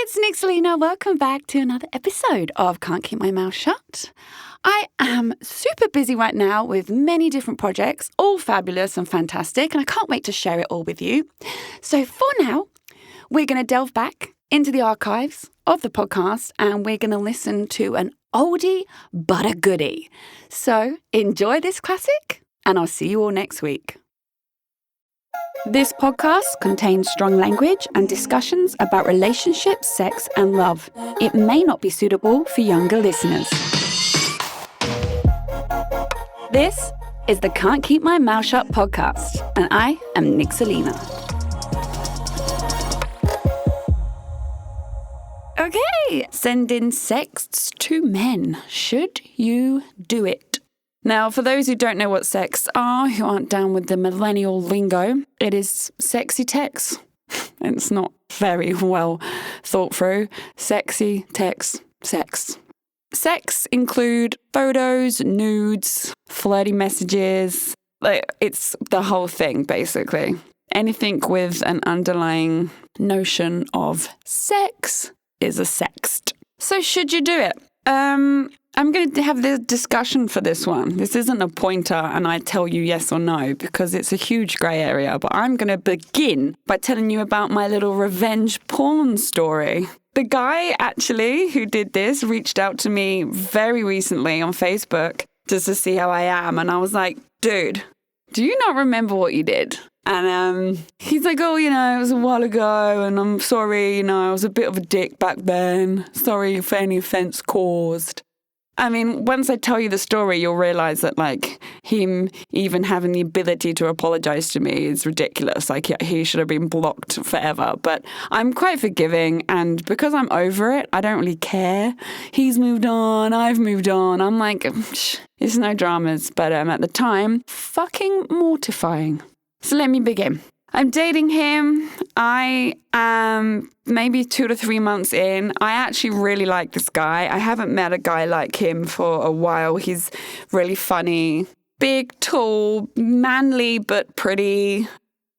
it's Nixalina. Welcome back to another episode of Can't Keep My Mouth Shut. I am super busy right now with many different projects, all fabulous and fantastic, and I can't wait to share it all with you. So for now, we're going to delve back into the archives of the podcast and we're going to listen to an oldie but a goodie. So enjoy this classic and I'll see you all next week. This podcast contains strong language and discussions about relationships, sex, and love. It may not be suitable for younger listeners. This is the Can't Keep My Mouth Shut podcast, and I am Nixalina. Okay, send in sexts to men. Should you do it? Now, for those who don't know what sexts are, who aren't down with the millennial lingo, it is sexy text. It's not very well thought through. Sexy text, sex. Sex include photos, nudes, flirty messages. It's the whole thing, basically. Anything with an underlying notion of sex is a sext. So should you do it? I'm going to have the discussion for this one. This isn't a pointer and I tell you yes or no because it's a huge grey area, but I'm going to begin by telling you about my little revenge porn story. The guy actually who did this reached out to me very recently on Facebook just to see how I am. And I was like, dude, do you not remember what you did? And he's like, oh, it was a while ago and I'm sorry, I was a bit of a dick back then. Sorry for any offence caused. I mean, once I tell you the story, you'll realise that, him even having the ability to apologise to me is ridiculous. He should have been blocked forever. But I'm quite forgiving, and because I'm over it, I don't really care. He's moved on, I've moved on. I'm like, it's no dramas. But at the time, fucking mortifying. So let me begin. I'm dating him. I am maybe 2 to 3 months in. I actually really like this guy. I haven't met a guy like him for a while. He's really funny, big, tall, manly, but pretty.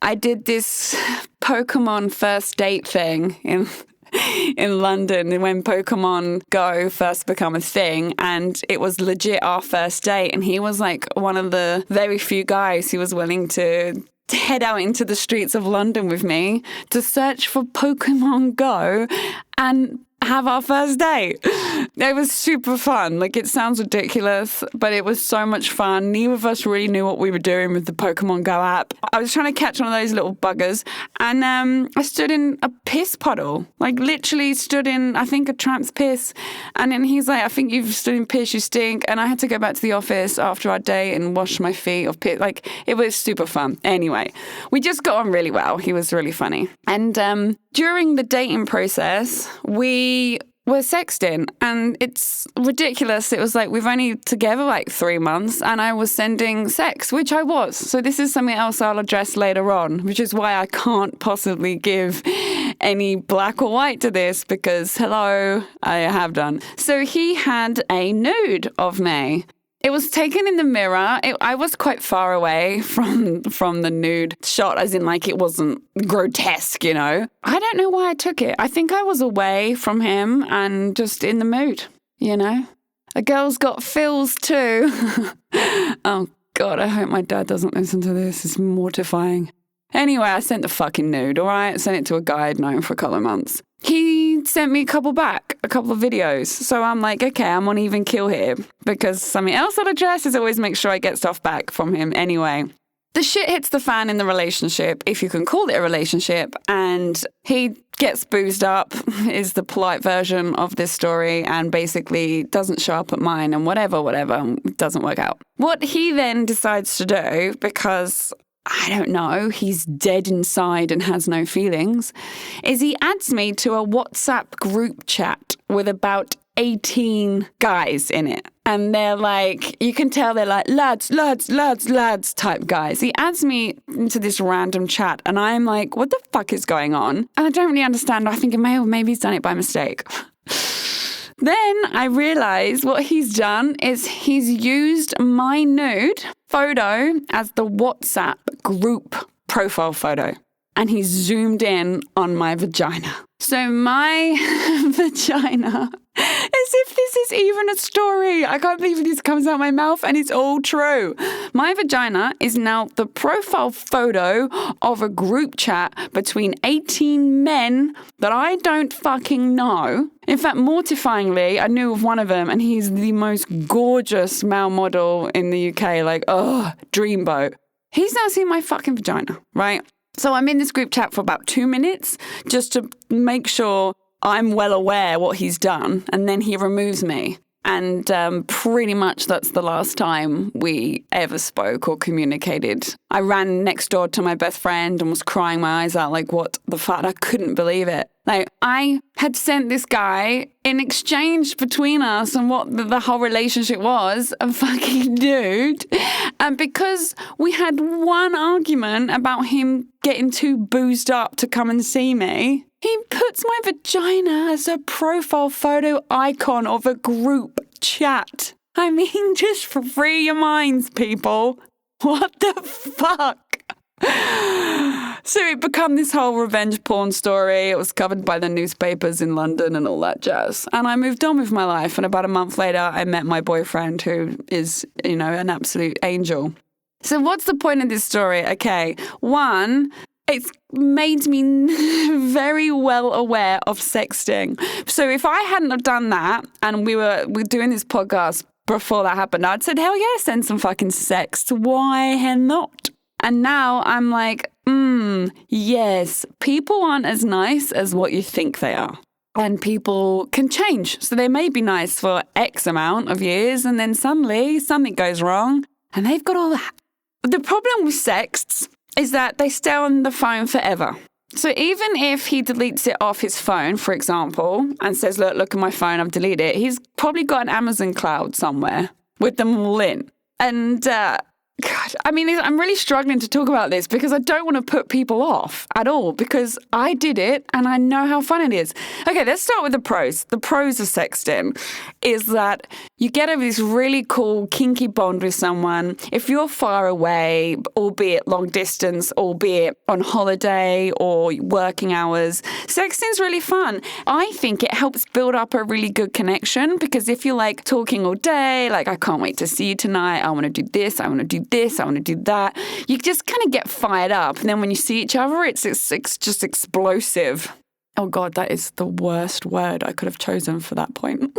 I did this Pokemon first date thing in London when Pokemon Go first became a thing, and it was legit our first date, and he was one of the very few guys who was willing to head out into the streets of London with me to search for Pokemon Go and have our first date. It was super fun. It sounds ridiculous, but it was so much fun. Neither of us really knew what we were doing with the Pokemon Go app. I was trying to catch one of those little buggers, and I stood in a piss puddle. Literally stood in, I think, a tramp's piss. And then he's like, I think you've stood in piss, you stink. And I had to go back to the office after our date and wash my feet of piss. It was super fun. Anyway, we just got on really well. He was really funny. And during the dating process, we were sexting, and it's ridiculous. It was we've only together 3 months, and I was sending sex, which I was. So this is something else I'll address later on, which is why I can't possibly give any black or white to this because, hello, I have done. So he had a nude of me. It was taken in the mirror. I was quite far away from the nude shot, as in it wasn't grotesque, I don't know why I took it. I think I was away from him and just in the mood, A girl's got feels too. Oh, God, I hope my dad doesn't listen to this. It's mortifying. Anyway, I sent the fucking nude, all right? I sent it to a guy I'd known for a couple of months. He sent me a couple of videos. So I'm like, okay, I'm on even keel here because something else I'll address is always make sure I get stuff back from him anyway. The shit hits the fan in the relationship, if you can call it a relationship, and he gets boozed up, is the polite version of this story, and basically doesn't show up at mine and whatever, doesn't work out. What he then decides to do, because I don't know, he's dead inside and has no feelings, is he adds me to a WhatsApp group chat with about 18 guys in it. And they're you can tell they're lads type guys. He adds me into this random chat and I'm like, what the fuck is going on? And I don't really understand. I think maybe he's done it by mistake. Then I realize what he's done is he's used my nude photo as the WhatsApp group profile photo. And he's zoomed in on my vagina. So my vagina, as if this is even a story. I can't believe this comes out of my mouth and it's all true. My vagina is now the profile photo of a group chat between 18 men that I don't fucking know. In fact, mortifyingly, I knew of one of them and he's the most gorgeous male model in the UK. Like, dreamboat. He's now seen my fucking vagina, right? So I'm in this group chat for about 2 minutes just to make sure I'm well aware what he's done. And then he removes me. And pretty much that's the last time we ever spoke or communicated. I ran next door to my best friend and was crying my eyes out like, what the fuck? I couldn't believe it. Like, I had sent this guy in exchange between us and what the whole relationship was, a fucking nude. And because we had one argument about him getting too boozed up to come and see me, he puts my vagina as a profile photo icon of a group chat. I mean, just free your minds, people. What the fuck? So it became this whole revenge porn story. It was covered by the newspapers in London and all that jazz. And I moved on with my life. And about a month later, I met my boyfriend, who is, an absolute angel. So what's the point of this story? Okay, one, it's made me very well aware of sexting. So if I hadn't have done that and we're doing this podcast before that happened, I'd said, hell yeah, send some fucking sext. Why not? And now I'm like, yes, people aren't as nice as what you think they are. And people can change. So they may be nice for X amount of years and then suddenly something goes wrong and they've got all that. The problem with sexts is that they stay on the phone forever. So even if he deletes it off his phone, for example, and says, look at my phone, I've deleted it, he's probably got an Amazon cloud somewhere with them all in. And God, I mean, I'm really struggling to talk about this because I don't want to put people off at all because I did it and I know how fun it is. Okay, let's start with the pros. The pros of sexting is that you get this really cool, kinky bond with someone. If you're far away, albeit long distance, albeit on holiday or working hours, sexting's really fun. I think it helps build up a really good connection because if you're like talking all day, like, I can't wait to see you tonight, I want to do this, I want to do this, I want to do that. You just kind of get fired up. And then when you see each other, it's just explosive. Oh God, that is the worst word I could have chosen for that point.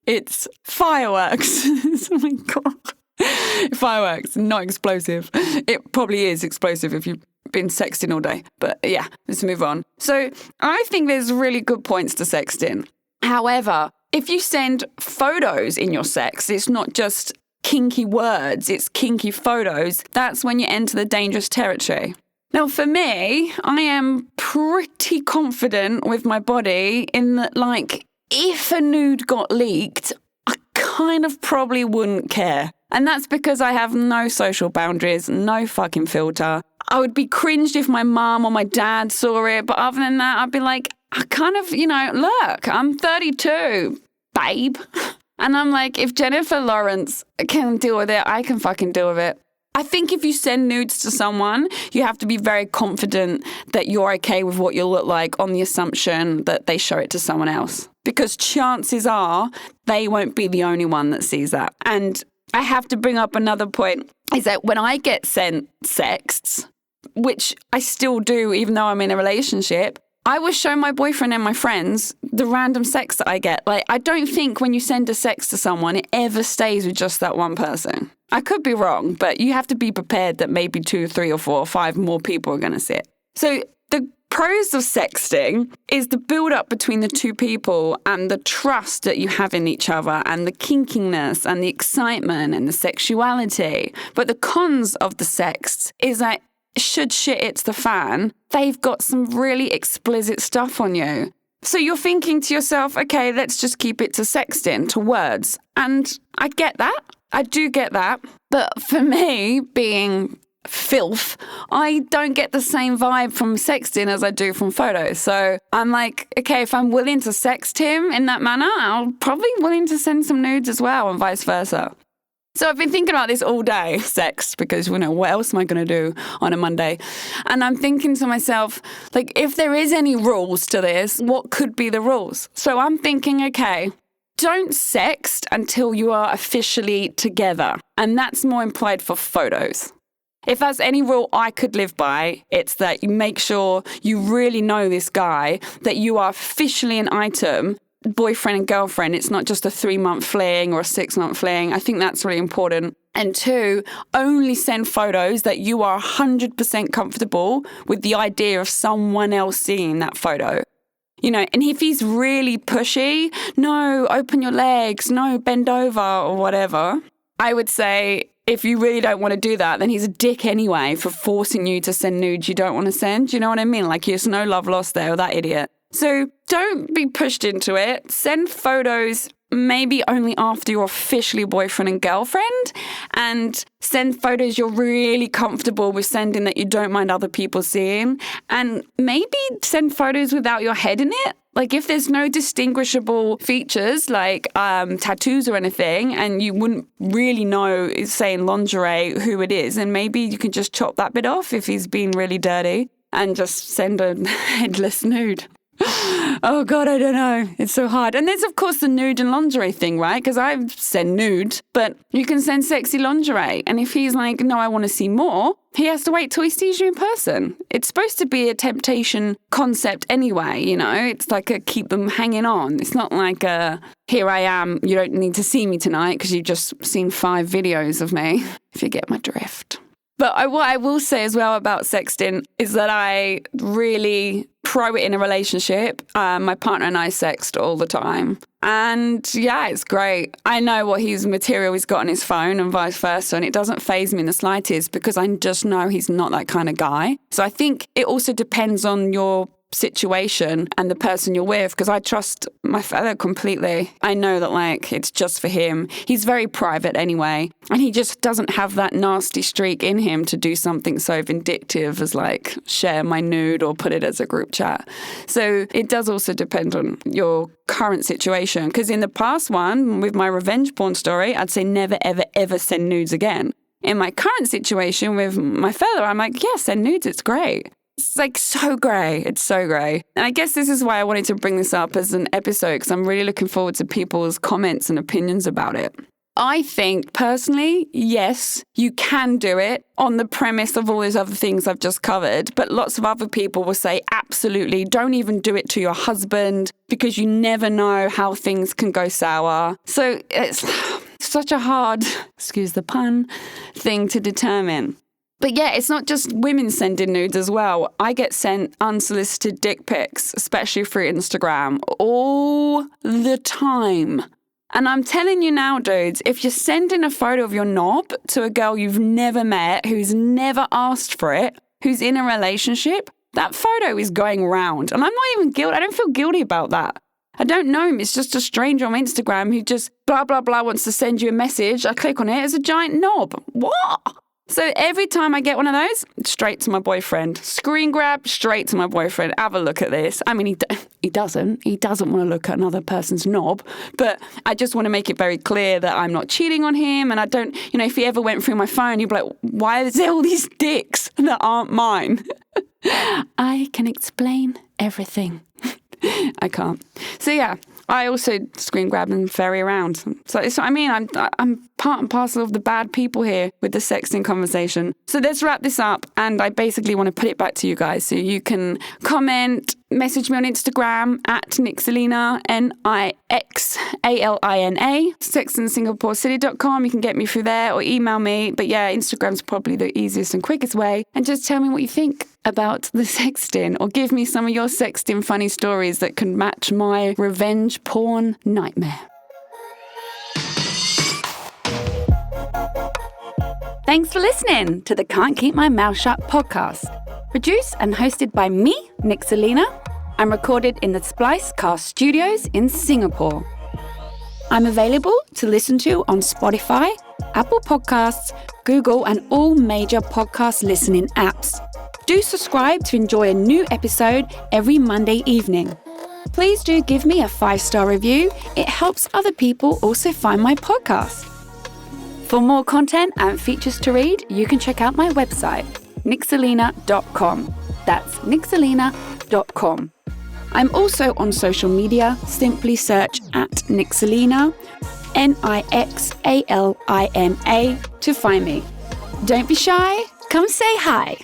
It's fireworks. Oh my God. Fireworks, not explosive. It probably is explosive if you've been sexting all day. But yeah, let's move on. So I think there's really good points to sexting. However, if you send photos in your sex, it's not just kinky words, it's kinky photos, that's when you enter the dangerous territory. Now, for me, I am pretty confident with my body in that, like, if a nude got leaked, I kind of probably wouldn't care. And that's because I have no social boundaries, no fucking filter. I would be cringed if my mum or my dad saw it, but other than that, I'd be like, I kind of, look, I'm 32, babe. And I'm like, if Jennifer Lawrence can deal with it, I can fucking deal with it. I think if you send nudes to someone, you have to be very confident that you're okay with what you look like on the assumption that they show it to someone else. Because chances are they won't be the only one that sees that. And I have to bring up another point, is that when I get sent sexts, which I still do even though I'm in a relationship, I will show my boyfriend and my friends the random sex that I get. Like, I don't think when you send a sext to someone, it ever stays with just that one person. I could be wrong, but you have to be prepared that maybe 2, 3, or 4 or 5 more people are going to see it. So the pros of sexting is the build-up between the two people and the trust that you have in each other and the kinkiness and the excitement and the sexuality. But the cons of the sexts is that should shit hits the fan, they've got some really explicit stuff on you. So you're thinking to yourself, okay, let's just keep it to sexting, to words. And I get that. I do get that. But for me, being filth, I don't get the same vibe from sexting as I do from photos. So I'm like, okay, if I'm willing to sext him in that manner, I'll probably willing to send some nudes as well and vice versa. So I've been thinking about this all day, sex, because, what else am I going to do on a Monday? And I'm thinking to myself, like, if there is any rules to this, what could be the rules? So I'm thinking, okay, don't sext until you are officially together. And that's more implied for photos. If there's any rule I could live by, it's that you make sure you really know this guy, that you are officially an item, boyfriend and girlfriend. It's not just a 3-month fling or a 6-month fling. I think that's really important. And 2, only send photos that you are 100% comfortable with the idea of someone else seeing that photo. And if he's really pushy, no, open your legs, no, bend over or whatever, I would say if you really don't want to do that, then he's a dick anyway for forcing you to send nudes you don't want to send. You know what I mean? Like, there's no love lost there, or that idiot. So don't be pushed into it. Send photos maybe only after you're officially boyfriend and girlfriend, and send photos you're really comfortable with sending that you don't mind other people seeing, and maybe send photos without your head in it. Like, if there's no distinguishable features like tattoos or anything, and you wouldn't really know, say in lingerie, who it is, and maybe you can just chop that bit off if he's being really dirty and just send a headless nude. Oh, God, I don't know. It's so hard. And there's, of course, the nude and lingerie thing, right? Because I send nude, but you can send sexy lingerie. And if he's like, no, I want to see more, he has to wait till he sees you in person. It's supposed to be a temptation concept anyway, It's like a keep them hanging on. It's not like a, here I am, you don't need to see me tonight because you've just seen 5 videos of me, if you get my drift. But what I will say as well about sexting is that I really pro it in a relationship. My partner and I sext all the time. And yeah, it's great. I know what material he's got on his phone and vice versa. And it doesn't faze me in the slightest because I just know he's not that kind of guy. So I think it also depends on your situation and the person you're with, because I trust my fella completely. I know that it's just for him. He's very private anyway, and he just doesn't have that nasty streak in him to do something so vindictive as share my nude or put it as a group chat. So it does also depend on your current situation, because in the past one with my revenge porn story, I'd say never ever ever send nudes again. In my current situation with my fella, I'm like, yeah, send nudes, it's great. It's so grey. It's so grey. And I guess this is why I wanted to bring this up as an episode, because I'm really looking forward to people's comments and opinions about it. I think, personally, yes, you can do it on the premise of all those other things I've just covered. But lots of other people will say, absolutely, don't even do it to your husband, because you never know how things can go sour. So it's such a hard, excuse the pun, thing to determine. But yeah, it's not just women sending nudes as well. I get sent unsolicited dick pics, especially through Instagram, all the time. And I'm telling you now, dudes, if you're sending a photo of your knob to a girl you've never met, who's never asked for it, who's in a relationship, that photo is going round. And I'm not even guilty. I don't feel guilty about that. I don't know him. It's just a stranger on Instagram who just blah, blah, blah wants to send you a message. I click on it. It's a giant knob. What? So every time I get one of those, straight to my boyfriend. Screen grab, straight to my boyfriend. Have a look at this. I mean, he doesn't want to look at another person's knob, but I just want to make it very clear that I'm not cheating on him, and I don't, if he ever went through my phone, he'd be like, why is there all these dicks that aren't mine? I can explain everything. I can't. So yeah, I also screen grab and ferry around. So I'm part and parcel of the bad people here with the sexting conversation. So let's wrap this up, and I basically want to put it back to you guys. So you can comment, message me on Instagram at Nixalina, Nixalina, sextandsingaporecity.com. You can get me through there or email me. But yeah, Instagram's probably the easiest and quickest way. And just tell me what you think about the sexting, or give me some of your sexting funny stories that can match my revenge porn nightmare. Thanks for listening to the Can't Keep My Mouth Shut podcast. Produced and hosted by me, Nixalina, and recorded in the Splicecast Studios in Singapore. I'm available to listen to on Spotify, Apple Podcasts, Google, and all major podcast listening apps. Do subscribe to enjoy a new episode every Monday evening. Please do give me a 5-star review. It helps other people also find my podcast. For more content and features to read, you can check out my website, Nixalina.com. That's Nixalina.com. I'm also on social media. Simply search at Nixalina, Nixalina, to find me. Don't be shy. Come say hi.